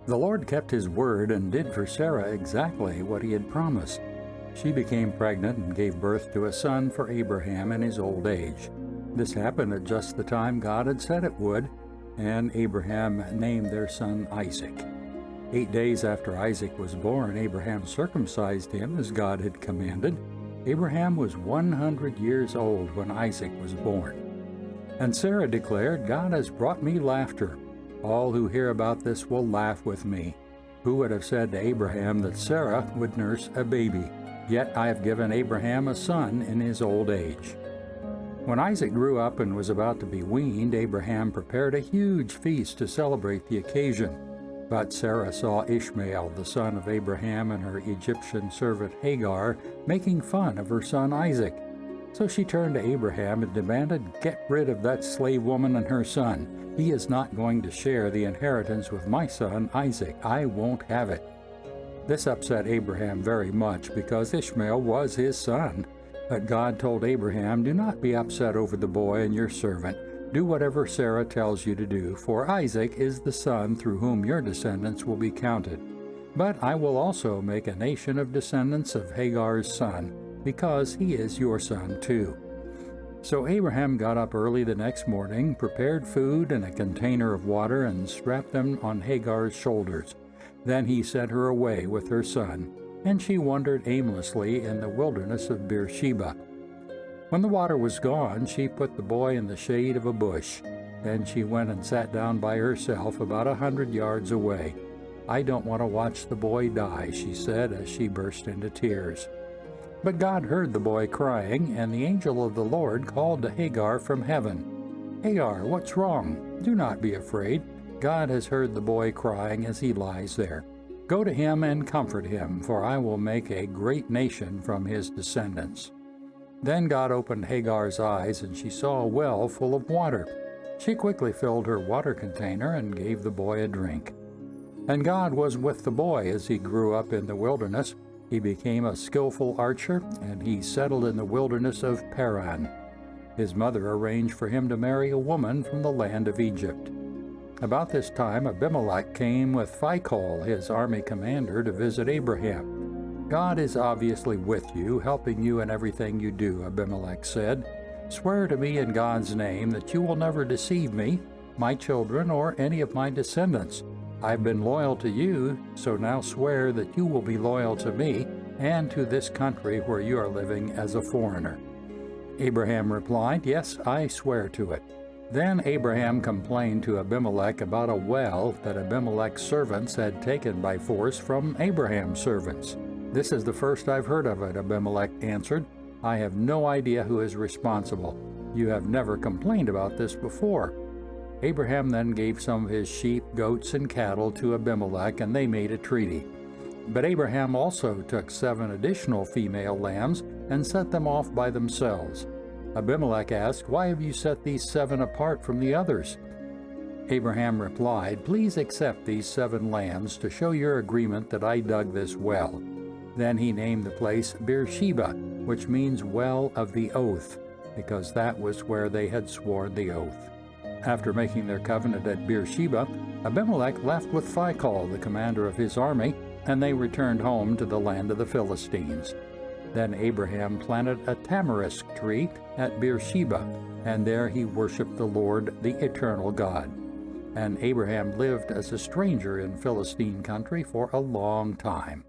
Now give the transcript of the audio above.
The Lord kept his word and did for Sarah exactly what he had promised. She became pregnant and gave birth to a son for Abraham in his old age. This happened at just the time God had said it would, and Abraham named their son Isaac. 8 days after Isaac was born, Abraham circumcised him as God had commanded. Abraham was 100 years old when Isaac was born. And Sarah declared, "God has brought me laughter. All who hear about this will laugh with me. Who would have said to Abraham that Sarah would nurse a baby? Yet I have given Abraham a son in his old age." When Isaac grew up and was about to be weaned, Abraham prepared a huge feast to celebrate the occasion. But Sarah saw Ishmael, the son of Abraham, and her Egyptian servant Hagar making fun of her son Isaac. So she turned to Abraham and demanded, "Get rid of that slave woman and her son. He is not going to share the inheritance with my son Isaac. I won't have it." This upset Abraham very much because Ishmael was his son. But God told Abraham, "Do not be upset over the boy and your servant. Do whatever Sarah tells you to do, for Isaac is the son through whom your descendants will be counted. But I will also make a nation of descendants of Hagar's son, because he is your son too." So Abraham got up early the next morning, prepared food and a container of water, and strapped them on Hagar's shoulders. Then he sent her away with her son, and she wandered aimlessly in the wilderness of Beersheba. When the water was gone, she put the boy in the shade of a bush. Then she went and sat down by herself about 100 yards away. "I don't want to watch the boy die," she said as she burst into tears. But God heard the boy crying, and the angel of the Lord called to Hagar from heaven. "Hagar, what's wrong? Do not be afraid. God has heard the boy crying as he lies there. Go to him and comfort him, for I will make a great nation from his descendants." Then God opened Hagar's eyes, and she saw a well full of water. She quickly filled her water container and gave the boy a drink. And God was with the boy as he grew up in the wilderness. He became a skillful archer, and he settled in the wilderness of Paran. His mother arranged for him to marry a woman from the land of Egypt. About this time, Abimelech came with Phicol, his army commander, to visit Abraham. "God is obviously with you, helping you in everything you do," Abimelech said. "Swear to me in God's name that you will never deceive me, my children, or any of my descendants. I've been loyal to you, so now swear that you will be loyal to me and to this country where you are living as a foreigner." Abraham replied, "Yes, I swear to it." Then Abraham complained to Abimelech about a well that Abimelech's servants had taken by force from Abraham's servants. "This is the first I've heard of it," Abimelech answered. "I have no idea who is responsible. You have never complained about this before." Abraham then gave some of his sheep, goats, and cattle to Abimelech, and they made a treaty. But Abraham also took 7 additional female lambs and set them off by themselves. Abimelech asked, "Why have you set these 7 apart from the others?" Abraham replied, "Please accept these 7 lambs to show your agreement that I dug this well." Then he named the place Beersheba, which means well of the oath, because that was where they had sworn the oath. After making their covenant at Beersheba, Abimelech left with Phicol, the commander of his army, and they returned home to the land of the Philistines. Then Abraham planted a tamarisk tree at Beersheba, and there he worshipped the Lord, the eternal God. And Abraham lived as a stranger in Philistine country for a long time.